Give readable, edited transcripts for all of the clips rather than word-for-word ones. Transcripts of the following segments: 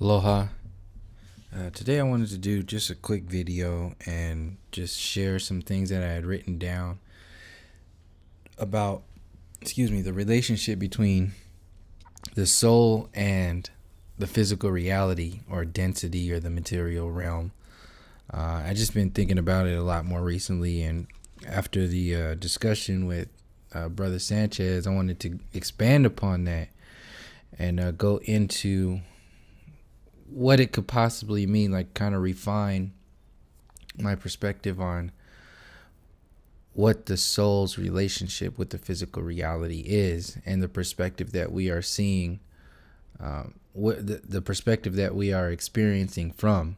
Aloha. Today I wanted to do just a quick video and just share some things that I had written down about, the relationship between the soul and the physical reality or density or the material realm. I just been thinking about it a lot more recently, and after the discussion with Brother Sanchez, I wanted to expand upon that and go into what it could possibly mean, like kind of refine my perspective on what the soul's relationship with the physical reality is, and the perspective that we are seeing, what the perspective that we are experiencing from.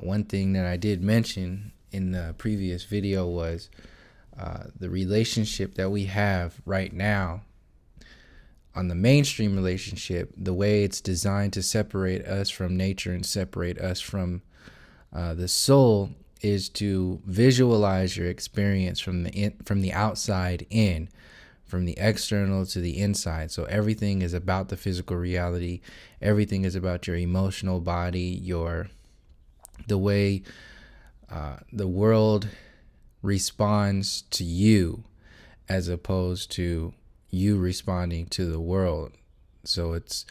One thing that I did mention in the previous video was the relationship that we have right now on the mainstream relationship, the way it's designed to separate us from nature and separate us from the soul, is to visualize your experience from the outside in, from the external to the inside. So everything is about the physical reality. Everything is about your emotional body, the way the world responds to you, as opposed to you responding to the world. So it's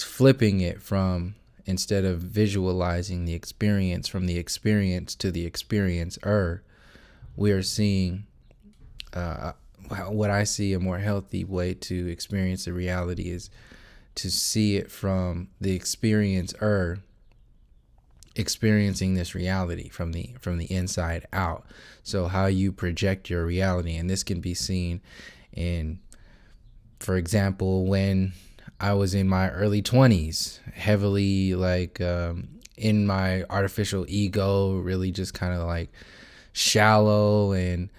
flipping it from, instead of visualizing the experience from the experience to the experiencer, we are seeing what I see a more healthy way to experience the reality is to see it from the experiencer experiencing this reality from the inside out. So how you project your reality, and this can be seen in, for example, when I was in my early 20s, heavily in my artificial ego, really just kind of like shallow, and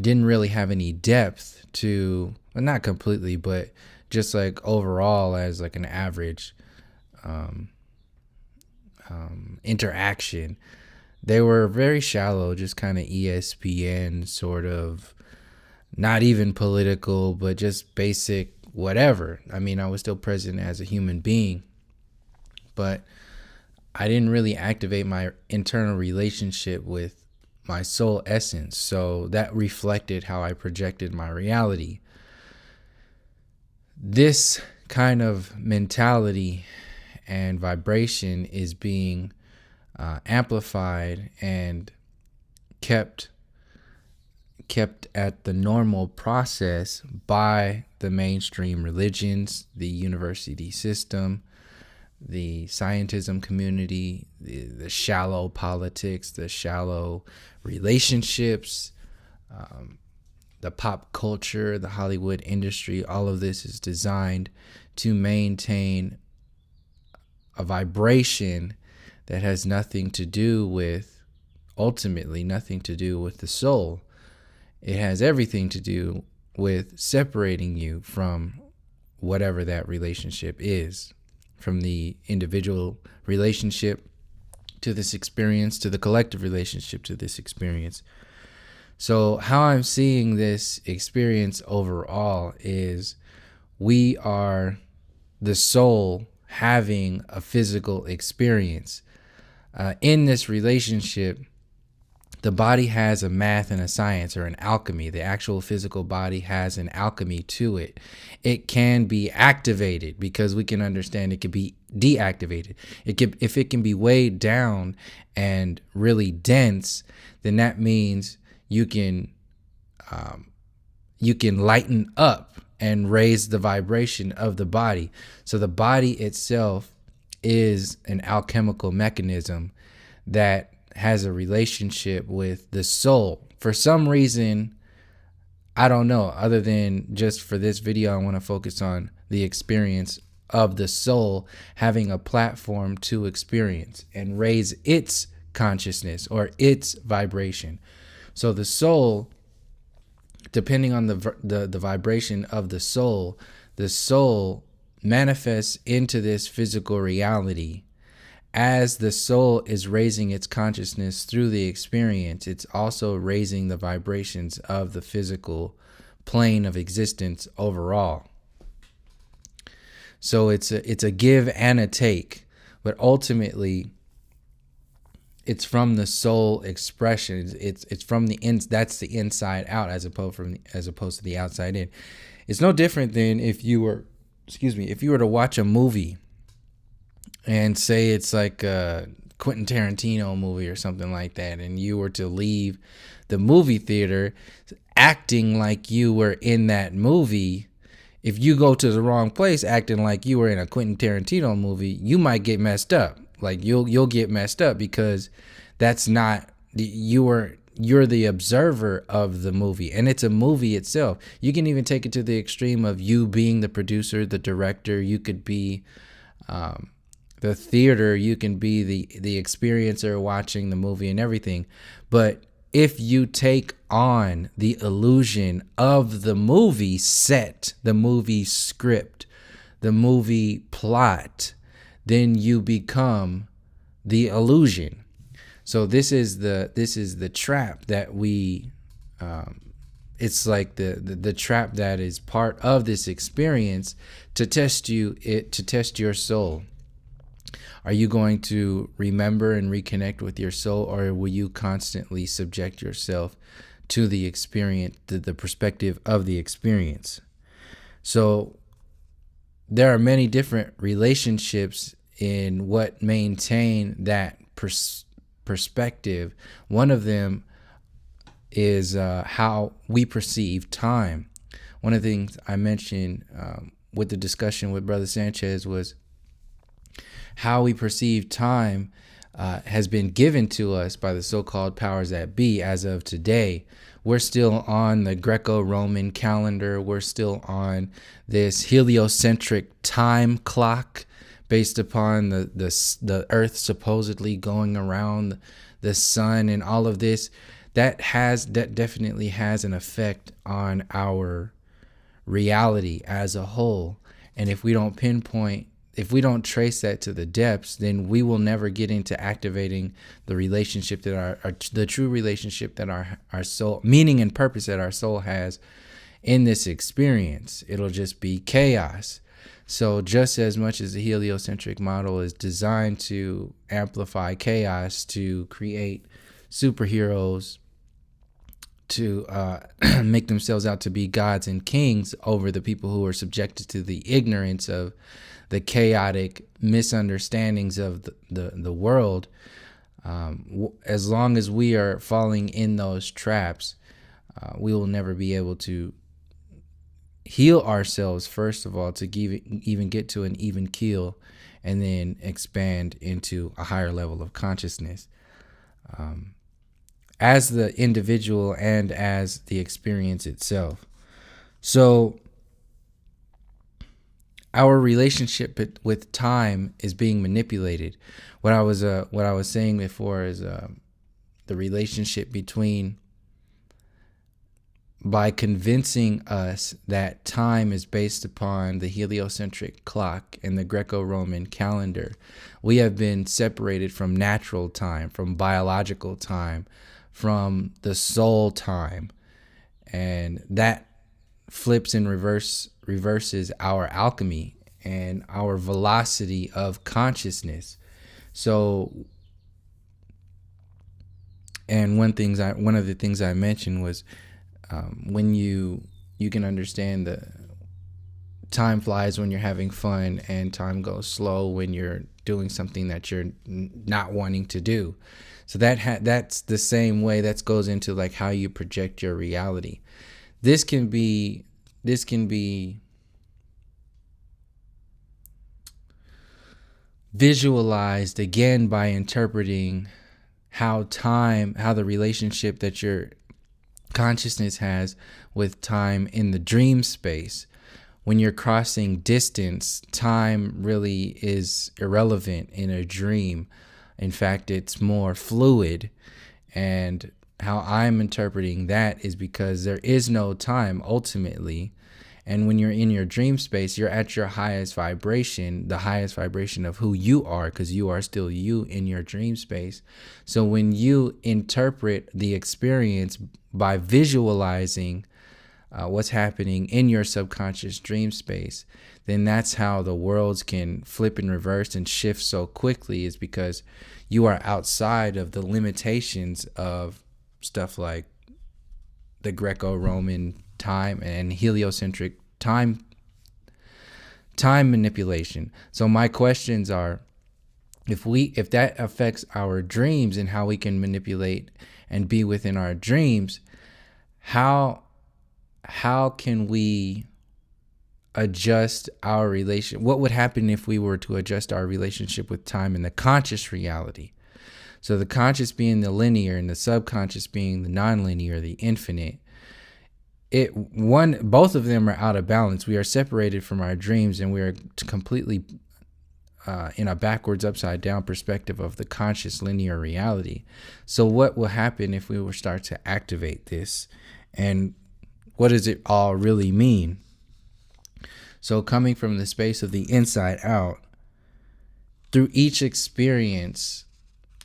didn't really have any depth to, well, not completely, but just like overall as like an average interaction. They were very shallow, just kind of ESPN sort of, not even political, but just basic whatever. I mean, I was still present as a human being, but I didn't really activate my internal relationship with my soul essence. So that reflected how I projected my reality. This kind of mentality and vibration is being amplified and kept at the normal process by the mainstream religions, the university system, the scientism community, the shallow politics, the shallow relationships, the pop culture, the Hollywood industry. All of this is designed to maintain a vibration that has nothing to do with, ultimately, nothing to do with the soul. It has everything to do with separating you from whatever that relationship is, from the individual relationship to this experience, to the collective relationship to this experience. So how I'm seeing this experience overall is we are the soul having a physical experience. In this relationship, the body has a math and a science, or an alchemy. The actual physical body has an alchemy to it. It can be activated, because we can understand it can be deactivated. If it can be weighed down and really dense, then that means you can lighten up and raise the vibration of the body. So the body itself is an alchemical mechanism that has a relationship with the soul. For some reason, I don't know, other than just for this video, I want to focus on the experience of the soul having a platform to experience and raise its consciousness or its vibration. So the soul, depending on the vibration of the soul manifests into this physical reality. As the soul is raising its consciousness through the experience, it's also raising the vibrations of the physical plane of existence overall. So it's a give and a take, but ultimately it's from the soul expression. It's from that's the inside out as opposed to the outside in. It's no different than if you were to watch a movie and say it's like a Quentin Tarantino movie or something like that, and you were to leave the movie theater acting like you were in that movie. If you go to the wrong place acting like you were in a Quentin Tarantino movie, you might get messed up. Like you'll get messed up because that's not you're the observer of the movie, and it's a movie itself. You can even take it to the extreme of you being the producer, the director. You could be the theater, you can be the experiencer watching the movie and everything. But if you take on the illusion of the movie set, the movie script, the movie plot, then you become the illusion. So this is the trap that we it's like the trap that is part of this experience to test your soul. Are you going to remember and reconnect with your soul, or will you constantly subject yourself to the experience, the perspective of the experience? So there are many different relationships in what maintain that perspective. One of them is how we perceive time. One of the things I mentioned with the discussion with Brother Sanchez was how we perceive time has been given to us by the so-called powers that be as of today. We're still on the Greco-Roman calendar. We're still on this heliocentric time clock based upon the earth supposedly going around the sun and all of this. That definitely has an effect on our reality as a whole. And if we don't trace that to the depths, then we will never get into activating the relationship that the true relationship that our soul, meaning and purpose that our soul has in this experience. It'll just be chaos. So just as much as the heliocentric model is designed to amplify chaos, to create superheroes, to make themselves out to be gods and kings over the people who are subjected to the ignorance of the chaotic misunderstandings of the world, as long as we are falling in those traps, we will never be able to heal ourselves, first of all, to even get to an even keel, and then expand into a higher level of consciousness as the individual and as the experience itself. So our relationship with time is being manipulated. What I was saying before is the relationship between, by convincing us that time is based upon the heliocentric clock and the Greco-Roman calendar, we have been separated from natural time, from biological time, from the soul time, and that flips and reverses our alchemy and our velocity of consciousness. So, and one of the things I mentioned was when you can understand the time flies when you're having fun, and time goes slow when you're doing something that you're not wanting to do. So that's the same way that goes into like how you project your reality. This can be visualized again by interpreting how the relationship that your consciousness has with time in the dream space. When you're crossing distance, time really is irrelevant in a dream. In fact, it's more fluid. And how I'm interpreting that is because there is no time ultimately. And when you're in your dream space, you're at your highest vibration, the highest vibration of who you are, because you are still you in your dream space. So when you interpret the experience by visualizing what's happening in your subconscious dream space, then that's how the worlds can flip and reverse and shift so quickly, is because you are outside of the limitations of stuff like the Greco-Roman time and heliocentric time manipulation. So my questions are, if that affects our dreams and how we can manipulate and be within our dreams, how can we adjust our relation? What would happen if we were to adjust our relationship with time in the conscious reality? So the conscious being the linear and the subconscious being the nonlinear, the infinite. Both of them are out of balance. We are separated from our dreams, and we are completely in a backwards, upside down perspective of the conscious linear reality. So what will happen if we will start to activate this? And what does it all really mean? So coming from the space of the inside out, through each experience,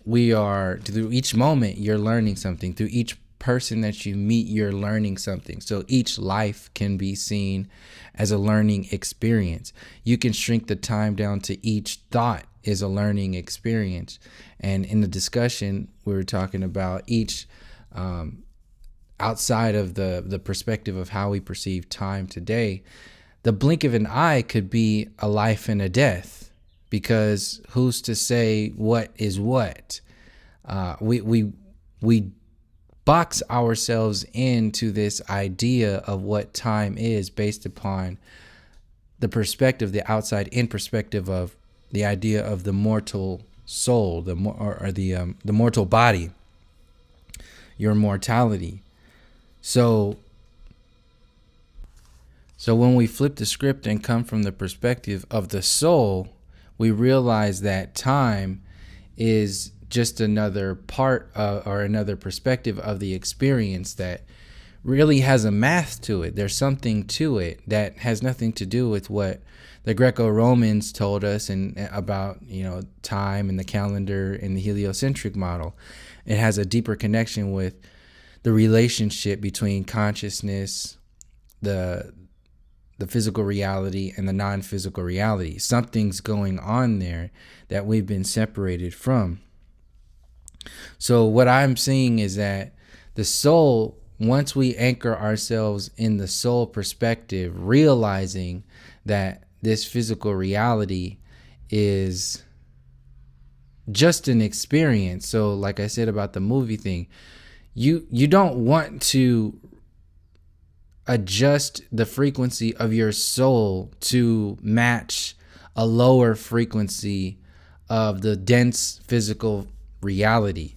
through each moment, you're learning something. Through each person that you meet, you're learning something. So each life can be seen as a learning experience. You can shrink the time down to each thought is a learning experience. And in the discussion, we were talking about each outside of the perspective of how we perceive time today. The blink of an eye could be a life and a death, because who's to say what is what? We box ourselves into this idea of what time is based upon the perspective, the outside in perspective of the idea of the mortal soul, the mortal body, your mortality. So when we flip the script and come from the perspective of the soul, we realize that time is just another part or another perspective of the experience that really has a math to it. There's something to it that has nothing to do with what the Greco-Romans told us and about, time and the calendar and the heliocentric model. It has a deeper connection with the relationship between consciousness, the physical reality, and the non-physical reality. Something's going on there that we've been separated from. So what I'm seeing is that the soul, once we anchor ourselves in the soul perspective, realizing that this physical reality is just an experience. So like I said about the movie thing, you don't want to adjust the frequency of your soul to match a lower frequency of the dense physical reality.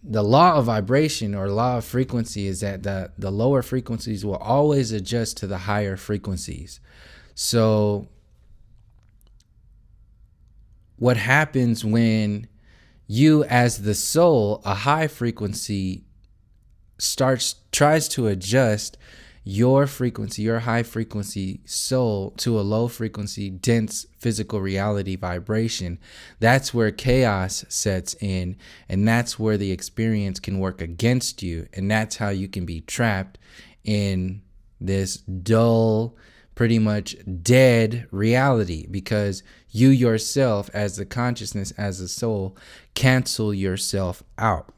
The law of vibration or law of frequency is that the lower frequencies will always adjust to the higher frequencies. So what happens when you, as the soul, a high frequency, tries to adjust your frequency, your high frequency soul, to a low frequency, dense physical reality vibration? That's where chaos sets in, and that's where the experience can work against you, and that's how you can be trapped in this dull, pretty much dead reality, because you yourself, as the consciousness, as the soul, cancel yourself out.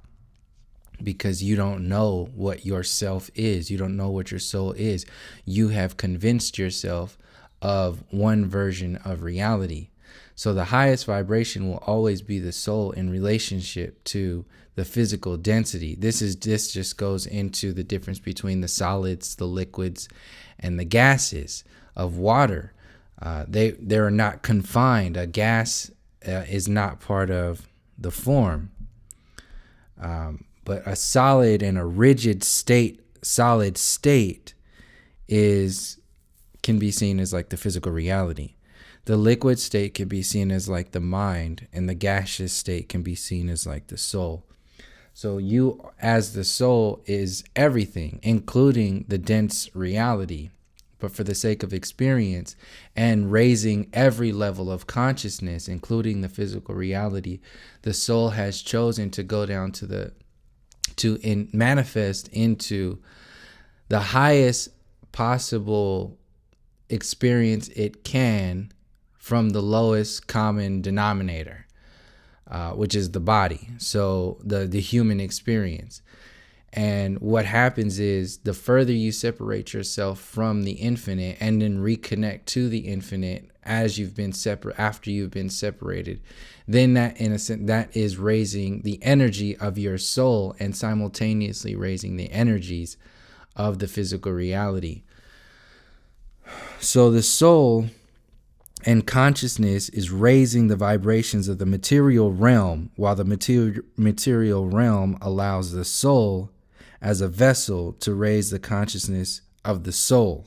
Because you don't know what yourself is. You don't know what your soul is. You have convinced yourself of one version of reality. So the highest vibration will always be the soul in relationship to the physical density. This just goes into the difference between the solids, the liquids, and the gases of water. They're not confined. A gas is not part of the form. But a solid and a rigid solid state can be seen as like the physical reality. The liquid state can be seen as like the mind, and the gaseous state can be seen as like the soul. So you, as the soul, is everything, including the dense reality. But for the sake of experience and raising every level of consciousness, including the physical reality, the soul has chosen to go down to manifest into the highest possible experience it can from the lowest common denominator, which is the body. So the human experience. And what happens is the further you separate yourself from the infinite and then reconnect to the infinite as you've been separate, after you've been separated, then that, in a sense, that is raising the energy of your soul and simultaneously raising the energies of the physical reality. So the soul and consciousness is raising the vibrations of the material realm, while the material realm allows the soul as a vessel to raise the consciousness of the soul.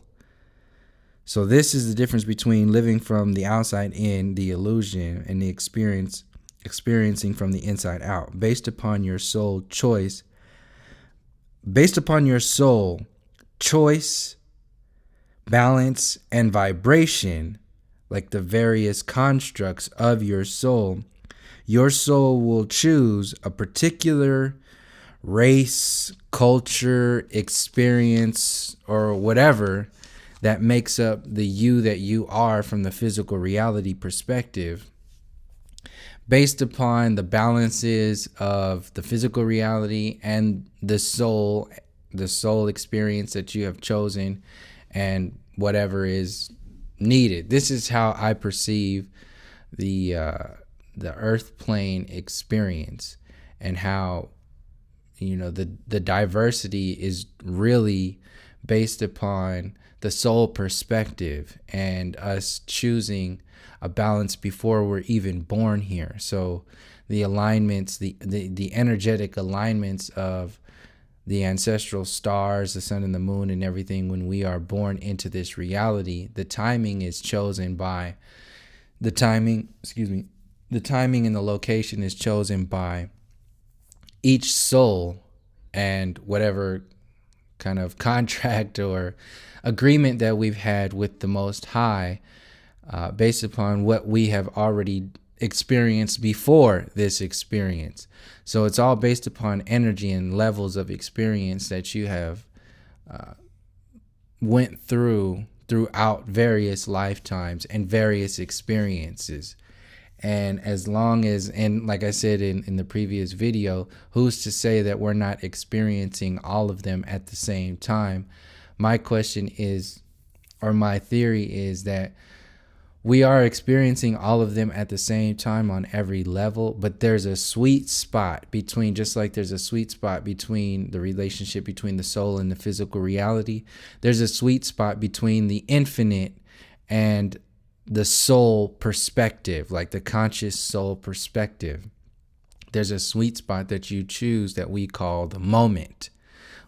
So this is the difference between living from the outside in, the illusion, and the experiencing from the inside out, based upon your soul choice. Based upon your soul choice, balance, and vibration, like the various constructs of your soul will choose a particular race, culture, experience, or whatever that makes up the you that you are from the physical reality perspective, based upon the balances of the physical reality and the soul experience that you have chosen, and whatever is needed. This is how I perceive the earth plane experience, and how the diversity is really based upon the soul perspective and us choosing a balance before we're even born here. So the alignments, the energetic alignments of the ancestral stars, the sun and the moon and everything, when we are born into this reality, the timing is chosen by the timing and the location is chosen by each soul, and whatever kind of contract or agreement that we've had with the Most High, based upon what we have already experienced before this experience. So it's all based upon energy and levels of experience that you have went throughout various lifetimes and various experiences. And as long as, and like I said in the previous video, who's to say that we're not experiencing all of them at the same time? My question is, or my theory is, that we are experiencing all of them at the same time on every level, but there's a sweet spot between, just like there's a sweet spot between the relationship between the soul and the physical reality, there's a sweet spot between the infinite and the soul perspective, like the conscious soul perspective. There's a sweet spot that you choose that we call the moment,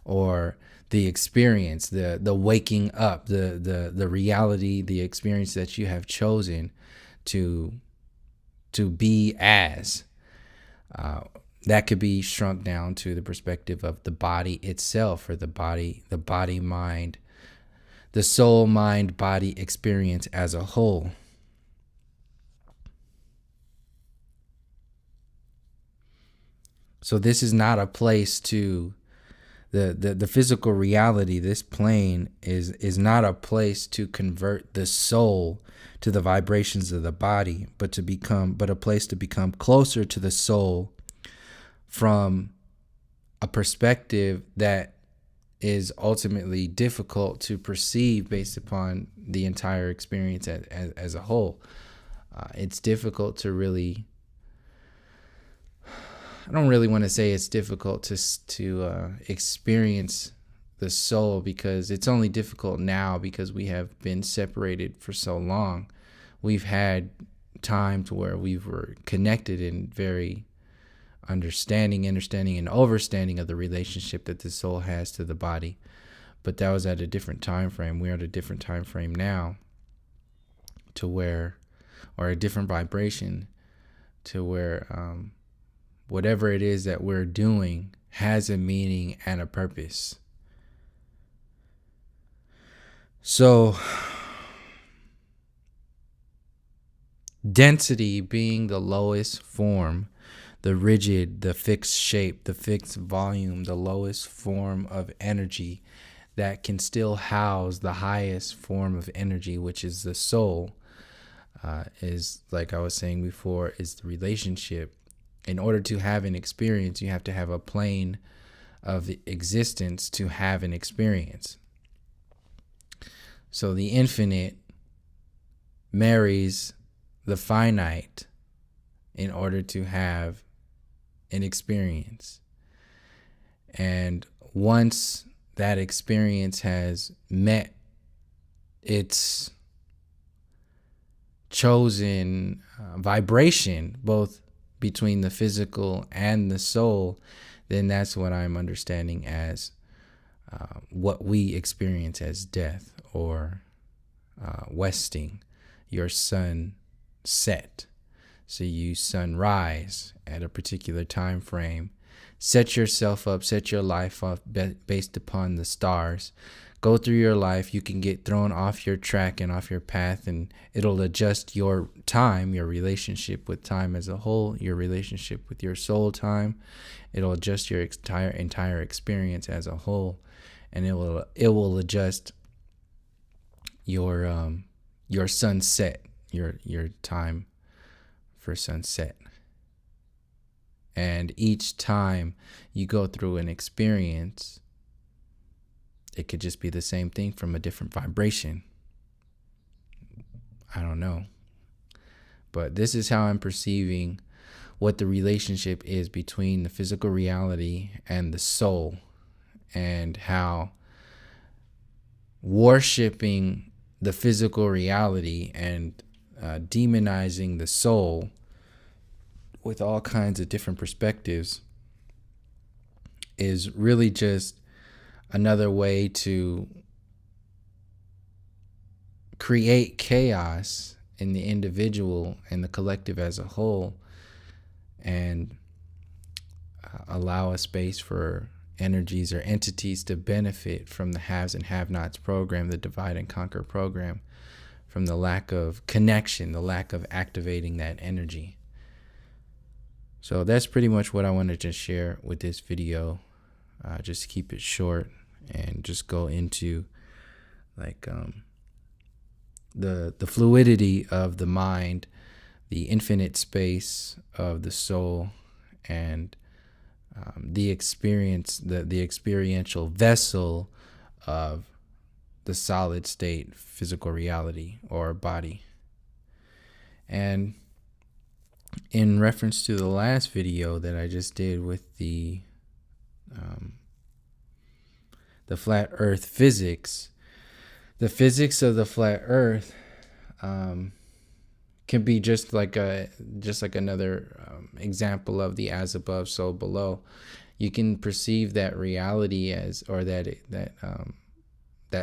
or the experience, the waking up, the reality, the experience that you have chosen to be as. That could be shrunk down to the perspective of the body itself, or the body mind, the soul, mind, body experience as a whole. So this is not a place to, the physical reality, this plane is not a place to convert the soul to the vibrations of the body, but a place to become closer to the soul from a perspective that is ultimately difficult to perceive based upon the entire experience as a whole. It's difficult to really, I don't really want to say it's difficult to experience the soul, because it's only difficult now because we have been separated for so long. We've had time to where we were connected in very understanding and overstanding of the relationship that the soul has to the body. But that was at a different time frame. We're at a different time frame now, to where, or a different vibration, to where whatever it is that we're doing has a meaning and a purpose. So density being the lowest form, the rigid, the fixed shape, the fixed volume, the lowest form of energy that can still house the highest form of energy, which is the soul, is, like I was saying before, is the relationship. In order to have an experience, you have to have a plane of existence to have an experience. So the infinite marries the finite in order to have an experience. And once that experience has met its chosen vibration, both between the physical and the soul, then that's what I'm understanding as what we experience as death, or westing, your sun set. So you sunrise at a particular time frame, set yourself up, set your life up based upon the stars. Go through your life. You can get thrown off your track and off your path, and it'll adjust your time, your relationship with time as a whole, your relationship with your soul time. It'll adjust your entire experience as a whole, and it will adjust your sunset, your time for sunset. And each time you go through an experience, it could just be the same thing from a different vibration. I don't know. But this is how I'm perceiving what the relationship is between the physical reality and the soul, and how worshiping the physical reality and demonizing the soul with all kinds of different perspectives is really just another way to create chaos in the individual and the collective as a whole, and allow a space for energies or entities to benefit from the haves and have-nots program, the divide and conquer program, from the lack of connection, the lack of activating that energy. So that's pretty much what I wanted to share with this video. Just keep it short and just go into like the fluidity of the mind, the infinite space of the soul, and the experience, the experiential vessel of the solid state physical reality or body. And in reference to the last video that I just did with the flat earth physics, the physics of the flat earth can be just like another example of the as above, so below. You can perceive that reality as, or that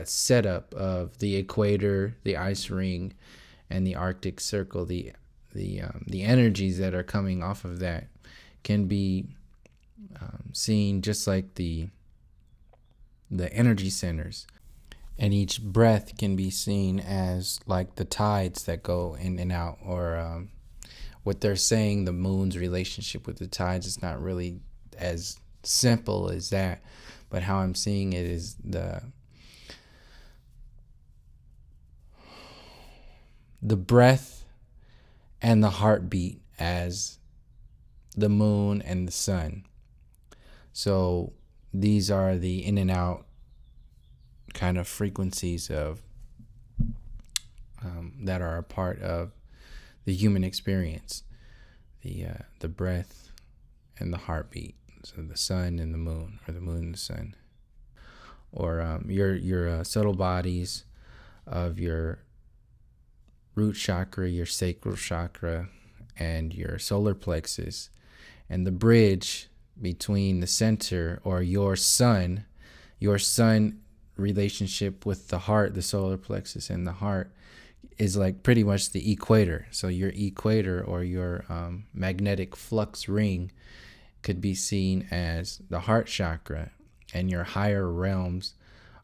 setup of the equator, the ice ring, and the Arctic Circle. The energies that are coming off of that can be seen just like the energy centers. And each breath can be seen as like the tides that go in and out, or what they're saying, the moon's relationship with the tides is not really as simple as that. But how I'm seeing it is the breath and the heartbeat as the moon and the sun. So these are the in and out kind of frequencies of that are a part of the human experience, the breath and the heartbeat. So the sun and the moon, or the moon and the sun, or your subtle bodies of your root chakra, your sacral chakra, and your solar plexus, and the bridge between the center, or your sun relationship with the heart, the solar plexus and the heart, is like pretty much the equator. So your equator, or your magnetic flux ring, could be seen as the heart chakra, and your higher realms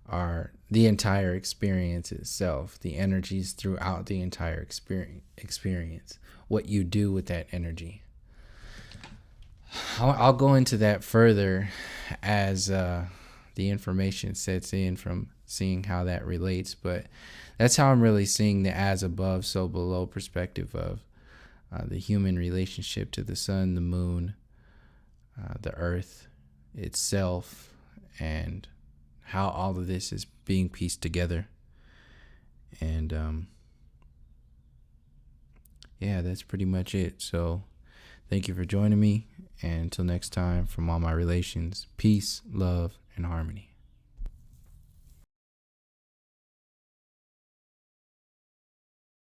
are the entire experience itself, the energies throughout the entire experience, what you do with that energy. I'll go into that further as the information sets in from seeing how that relates. But that's how I'm really seeing the as above, so below perspective of the human relationship to the sun, the moon, the earth itself, and how all of this is being pieced together. And yeah, that's pretty much it. So thank you for joining me. And until next time, from all my relations, peace, love, and harmony.